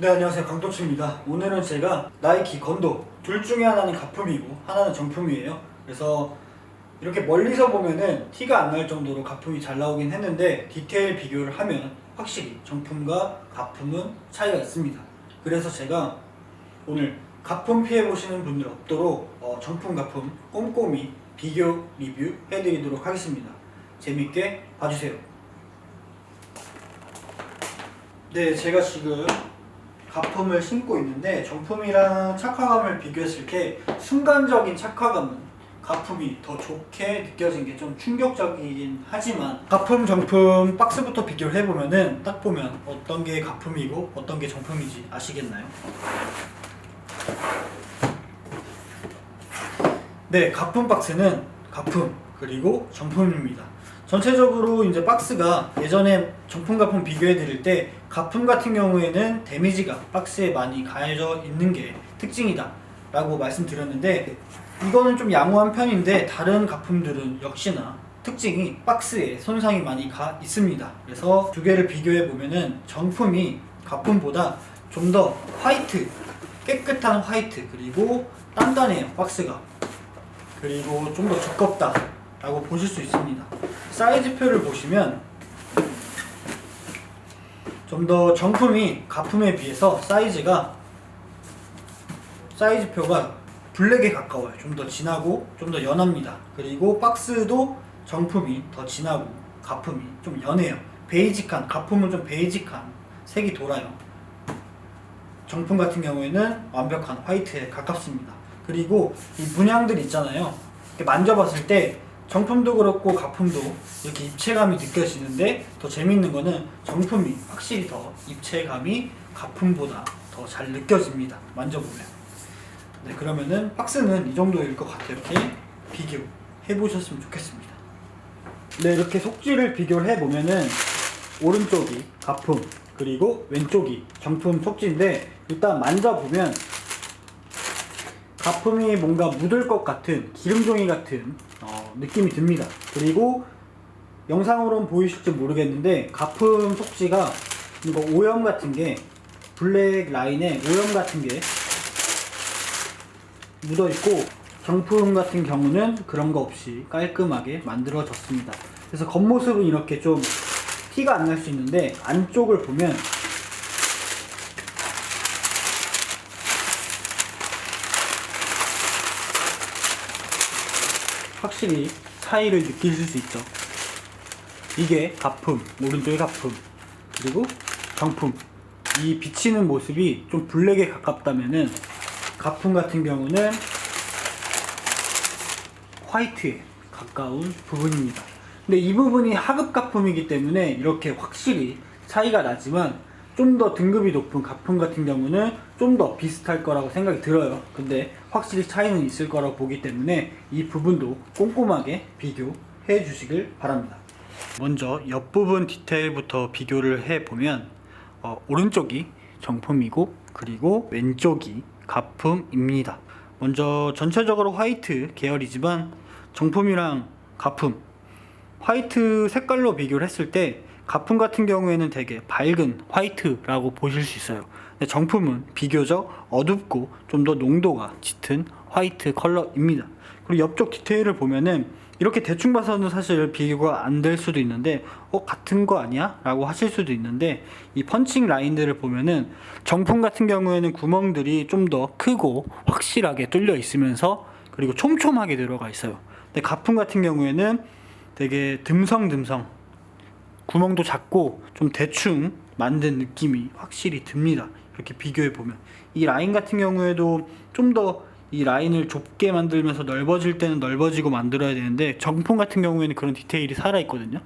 네, 안녕하세요. 강도치입니다. 오늘은 제가 나이키, 건도 둘 중에 하나는 가품이고 하나는 정품이에요. 그래서 이렇게 멀리서 보면은 티가 안 날 정도로 가품이 잘 나오긴 했는데 디테일 비교를 하면 확실히 정품과 가품은 차이가 있습니다. 그래서 제가 오늘 가품 피해 보시는 분들 없도록 정품 가품 꼼꼼히 비교 리뷰 해드리도록 하겠습니다. 재밌게 봐주세요. 네, 제가 지금 가품을 신고 있는데 정품이랑 착화감을 비교했을 때 순간적인 착화감은 가품이 더 좋게 느껴진 게 좀 충격적이긴 하지만 가품 정품 박스부터 비교를 해보면은 딱 보면 어떤 게 가품이고 어떤 게 정품인지 아시겠나요? 네, 가품 박스는 가품 그리고 정품입니다. 전체적으로 이제 박스가 예전에 정품 가품 비교해 드릴 때 가품 같은 경우에는 데미지가 박스에 많이 가해져 있는 게 특징이다 라고 말씀드렸는데 이거는 좀 양호한 편인데 다른 가품들은 역시나 특징이 박스에 손상이 많이 가 있습니다. 그래서 두 개를 비교해 보면은 정품이 가품보다 좀 더 화이트, 깨끗한 화이트 그리고 단단해요 박스가. 그리고 좀 더 두껍다 라고 보실 수 있습니다. 사이즈표를 보시면 좀 더 정품이 가품에 비해서 사이즈표가 블랙에 가까워요. 좀 더 진하고 좀 더 연합니다. 그리고 박스도 정품이 더 진하고 가품이 좀 연해요. 베이직한, 가품은 좀 베이직한 색이 돌아요. 정품 같은 경우에는 완벽한 화이트에 가깝습니다. 그리고 이 문양들 있잖아요. 이렇게 만져봤을 때 정품도 그렇고 가품도 이렇게 입체감이 느껴지는데 더 재밌는 거는 정품이 확실히 더 입체감이 가품보다 더 잘 느껴집니다. 만져보면. 네, 그러면은 박스는 이 정도일 것 같아요. 이렇게 비교해 보셨으면 좋겠습니다. 네, 이렇게 속지를 비교를 해보면은 오른쪽이 가품 그리고 왼쪽이 정품 속지인데 일단 만져보면 가품이 뭔가 묻을 것 같은 기름종이 같은 느낌이 듭니다. 그리고 영상으로는 보이실지 모르겠는데 가품 속지가 뭔가 오염 같은 게 블랙 라인에 오염 같은 게 묻어 있고 정품 같은 경우는 그런 거 없이 깔끔하게 만들어졌습니다. 그래서 겉모습은 이렇게 좀 티가 안 날 수 있는데 안쪽을 보면 확실히 차이를 느끼실 수 있죠. 이게 가품, 오른쪽이 가품, 그리고 정품. 이 비치는 모습이 좀 블랙에 가깝다면은 가품 같은 경우는 화이트에 가까운 부분입니다. 근데 이 부분이 하급 가품이기 때문에 이렇게 확실히 차이가 나지만 좀 더 등급이 높은 가품 같은 경우는 좀 더 비슷할 거라고 생각이 들어요. 근데 확실히 차이는 있을 거라고 보기 때문에 이 부분도 꼼꼼하게 비교해 주시길 바랍니다. 먼저 옆부분 디테일부터 비교를 해보면 오른쪽이 정품이고 그리고 왼쪽이 가품입니다. 먼저 전체적으로 화이트 계열이지만 정품이랑 가품 화이트 색깔로 비교를 했을 때 가품 같은 경우에는 되게 밝은 화이트라고 보실 수 있어요. 근데 정품은 비교적 어둡고 좀 더 농도가 짙은 화이트 컬러입니다. 그리고 옆쪽 디테일을 보면은 이렇게 대충 봐서는 사실 비교가 안 될 수도 있는데 같은 거 아니야? 라고 하실 수도 있는데 이 펀칭 라인들을 보면은 정품 같은 경우에는 구멍들이 좀 더 크고 확실하게 뚫려 있으면서 그리고 촘촘하게 들어가 있어요. 근데 가품 같은 경우에는 되게 듬성듬성 구멍도 작고 좀 대충 만든 느낌이 확실히 듭니다. 이렇게 비교해 보면 이 라인 같은 경우에도 좀 더 이 라인을 좁게 만들면서 넓어질 때는 넓어지고 만들어야 되는데 정품 같은 경우에는 그런 디테일이 살아 있거든요.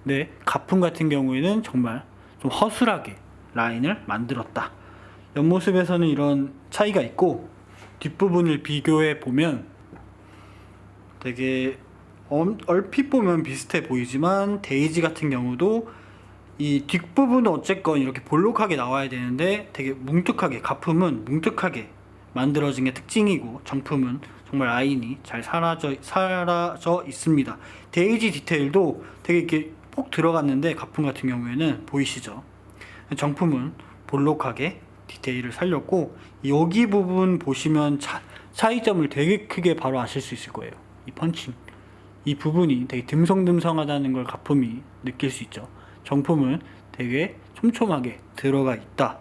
근데 가품 같은 경우에는 정말 좀 허술하게 라인을 만들었다. 옆모습에서는 이런 차이가 있고 뒷부분을 비교해 보면 되게 얼핏 보면 비슷해 보이지만 데이지 같은 경우도 이 뒷부분은 어쨌건 이렇게 볼록하게 나와야 되는데 되게 뭉툭하게 가품은 뭉툭하게 만들어진 게 특징이고 정품은 정말 라인이 잘 사라져 있습니다. 데이지 디테일도 되게 이렇게 폭 들어갔는데 가품 같은 경우에는 보이시죠? 정품은 볼록하게 디테일을 살렸고, 여기 부분 보시면 차이점을 되게 크게 바로 아실 수 있을 거예요. 이 펀칭, 이 부분이 되게 듬성듬성하다는 걸 가품이 느낄 수 있죠. 정품은 되게 촘촘하게 들어가 있다.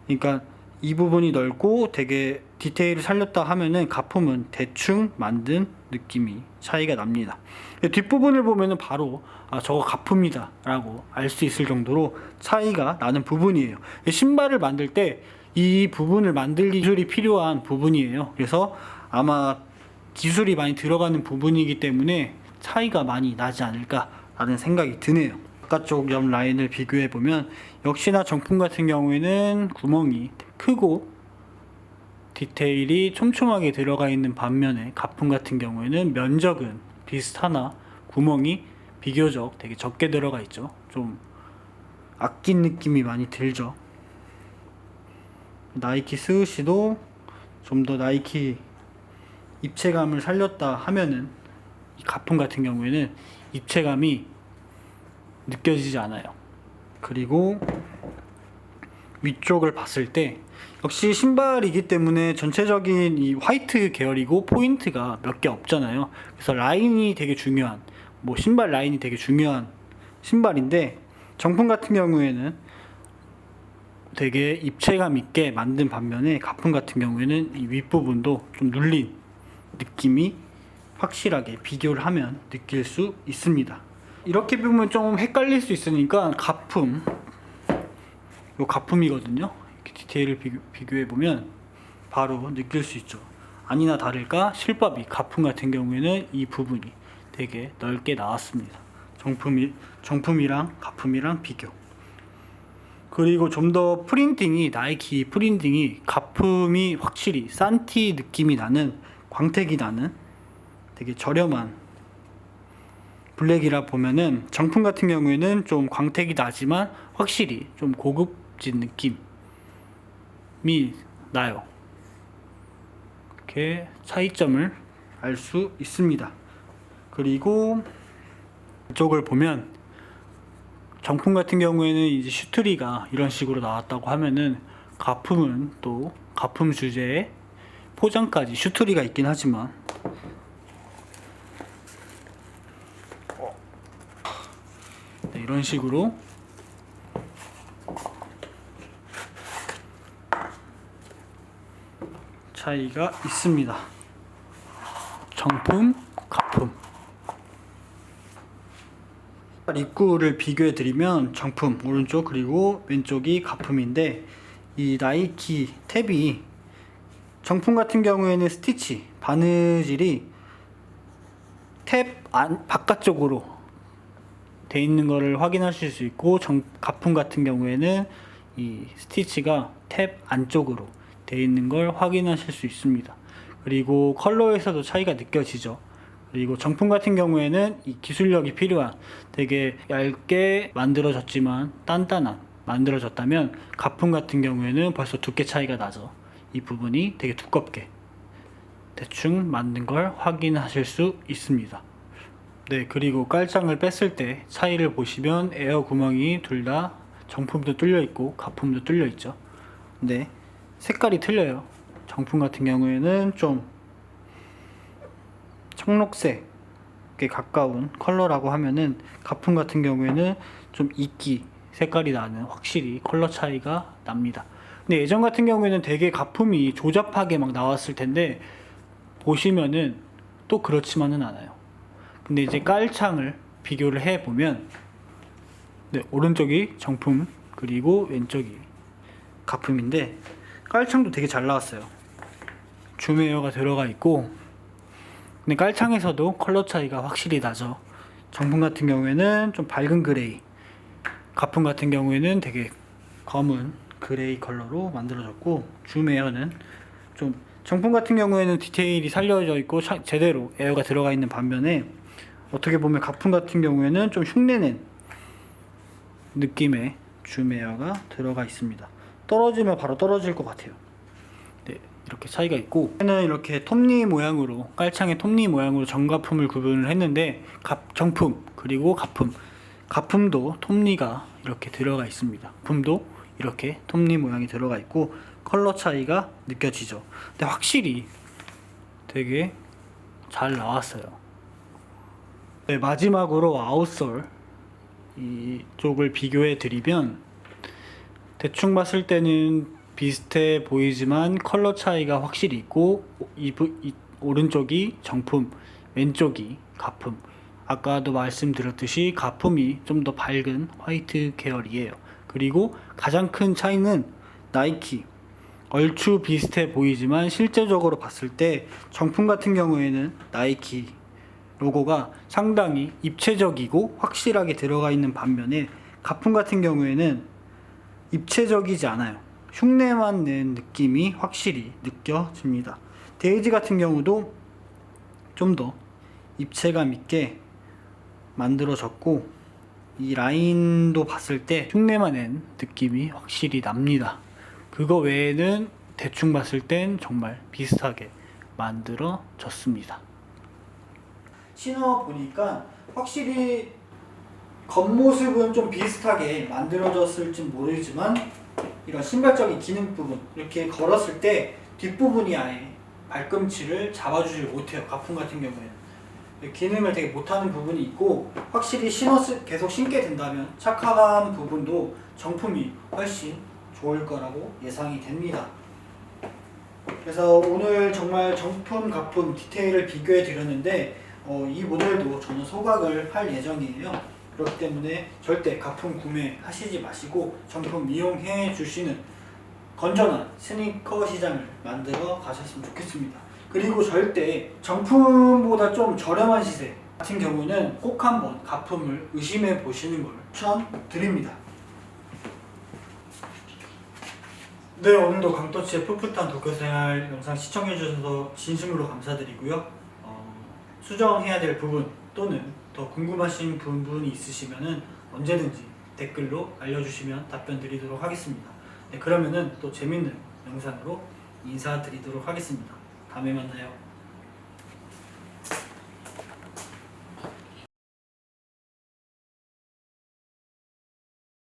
그러니까 이 부분이 넓고 되게 디테일을 살렸다 하면은 가품은 대충 만든 느낌이 차이가 납니다. 뒷부분을 보면은 바로 저거 가품이다 라고 알 수 있을 정도로 차이가 나는 부분이에요. 신발을 만들 때 이 부분을 만들 기술이 필요한 부분이에요. 그래서 아마 기술이 많이 들어가는 부분이기 때문에 차이가 많이 나지 않을까 라는 생각이 드네요. 바깥쪽 옆 라인을 비교해 보면 역시나 정품 같은 경우에는 구멍이 크고 디테일이 촘촘하게 들어가 있는 반면에 가품 같은 경우에는 면적은 비슷하나 구멍이 비교적 되게 적게 들어가 있죠. 좀 아낀 느낌이 많이 들죠. 나이키 스우시도 좀 더 나이키 입체감을 살렸다 하면은 이 가품 같은 경우에는 입체감이 느껴지지 않아요. 그리고 위쪽을 봤을 때 역시 신발이기 때문에 전체적인 이 화이트 계열이고 포인트가 몇 개 없잖아요. 그래서 라인이 되게 중요한, 신발 라인이 되게 중요한 신발인데, 정품 같은 경우에는 되게 입체감 있게 만든 반면에 가품 같은 경우에는 이 윗부분도 좀 눌린 느낌이 확실하게 비교를 하면 느낄 수 있습니다. 이렇게 보면 좀 헷갈릴 수 있으니까 가품, 요 가품이거든요. 이렇게 디테일을 비교해 보면 바로 느낄 수 있죠. 아니나 다를까 실밥이 가품 같은 경우에는 이 부분이 되게 넓게 나왔습니다. 정품이랑 가품이랑 비교. 그리고 좀 더 프린팅이, 나이키 프린팅이 가품이 확실히 산티 느낌이 나는, 광택이 나는 되게 저렴한 블랙이라 보면은 정품 같은 경우에는 좀 광택이 나지만 확실히 좀 고급진 느낌이 나요. 이렇게 차이점을 알 수 있습니다. 그리고 이쪽을 보면 정품 같은 경우에는 이제 슈트리가 이런 식으로 나왔다고 하면은 가품은 또 가품 주제에 포장까지 슈트리가 있긴 하지만 네, 이런 식으로 차이가 있습니다. 정품, 가품. 입구를 비교해 드리면 정품 오른쪽 그리고 왼쪽이 가품인데, 이 나이키 탭이 정품 같은 경우에는 스티치 바느질이 탭 바깥쪽으로 돼 있는 것을 확인하실 수 있고, 가품 같은 경우에는 이 스티치가 탭 안쪽으로 돼 있는 걸 확인하실 수 있습니다. 그리고 컬러에서도 차이가 느껴지죠. 그리고 정품 같은 경우에는 이 기술력이 필요한, 되게 얇게 만들어졌지만 단단한 만들어졌다면, 가품 같은 경우에는 벌써 두께 차이가 나죠. 이 부분이 되게 두껍게 대충 만든 걸 확인하실 수 있습니다. 네, 그리고 깔창을 뺐을 때 차이를 보시면 에어 구멍이 둘 다 정품도 뚫려 있고 가품도 뚫려 있죠. 근데 색깔이 틀려요. 정품 같은 경우에는 좀 청록색에 가까운 컬러라고 하면은, 가품 같은 경우에는 좀 이끼 색깔이 나는, 확실히 컬러 차이가 납니다. 근데 예전 같은 경우에는 되게 가품이 조잡하게 막 나왔을 텐데 보시면은 또 그렇지만은 않아요. 근데 이제 깔창을 비교를 해 보면, 네, 오른쪽이 정품 그리고 왼쪽이 가품인데 깔창도 되게 잘 나왔어요. 줌웨어가 들어가 있고, 근데 깔창에서도 컬러 차이가 확실히 나죠. 정품 같은 경우에는 좀 밝은 그레이, 가품 같은 경우에는 되게 검은 그레이 컬러로 만들어졌고, 줌웨어는 좀, 정품 같은 경우에는 디테일이 살려져 있고 제대로 에어가 들어가 있는 반면에, 어떻게 보면 가품 같은 경우에는 좀 흉내낸 느낌의 줌웨어가 들어가 있습니다. 떨어지면 바로 떨어질 것 같아요. 네, 이렇게 차이가 있고, 얘는 이렇게 톱니 모양으로, 깔창의 톱니 모양으로 정가품을 구분을 했는데, 정품 그리고 가품, 가품도 톱니가 이렇게 들어가 있습니다. 가품도 이렇게 톱니 모양이 들어가 있고 컬러 차이가 느껴지죠. 근데 확실히 되게 잘 나왔어요. 네, 마지막으로 아웃솔 이쪽을 비교해 드리면 대충 봤을 때는 비슷해 보이지만 컬러 차이가 확실히 있고 오른쪽이 정품, 왼쪽이 가품. 아까도 말씀드렸듯이 가품이 좀 더 밝은 화이트 계열이에요. 그리고 가장 큰 차이는 나이키. 얼추 비슷해 보이지만 실제적으로 봤을 때 정품 같은 경우에는 나이키 로고가 상당히 입체적이고 확실하게 들어가 있는 반면에 가품 같은 경우에는 입체적이지 않아요. 흉내만 낸 느낌이 확실히 느껴집니다. 데이지 같은 경우도 좀 더 입체감 있게 만들어졌고 이 라인도 봤을 때 흉내만 낸 느낌이 확실히 납니다. 그거 외에는 대충 봤을 땐 정말 비슷하게 만들어졌습니다. 신어 보니까 확실히 겉모습은 좀 비슷하게 만들어졌을지 모르지만 이런 신발적인 기능 부분 이렇게 걸었을 때 뒷부분이 아예 발꿈치를 잡아주질 못해요. 가품 같은 경우에는 기능을 되게 못하는 부분이 있고 확실히 계속 신게 된다면 착화감 부분도 정품이 훨씬 좋을 거라고 예상이 됩니다. 그래서 오늘 정말 정품, 가품 디테일을 비교해 드렸는데 이 모델도 저는 소각을 할 예정이에요. 그렇기 때문에 절대 가품 구매하시지 마시고 정품 이용해 주시는 건전한 스니커 시장을 만들어 가셨으면 좋겠습니다. 그리고 절대 정품보다 좀 저렴한 시세 같은 경우는 꼭 한번 가품을 의심해 보시는 걸 추천드립니다. 네, 오늘도 강터치의 풋풋한 도쿄생활 영상 시청해 주셔서 진심으로 감사드리고요. 수정해야 될 부분 또는 더 궁금하신 부분이 있으시면 언제든지 댓글로 알려주시면 답변 드리도록 하겠습니다. 네, 그러면은 또 재밌는 영상으로 인사드리도록 하겠습니다. 다음에 만나요.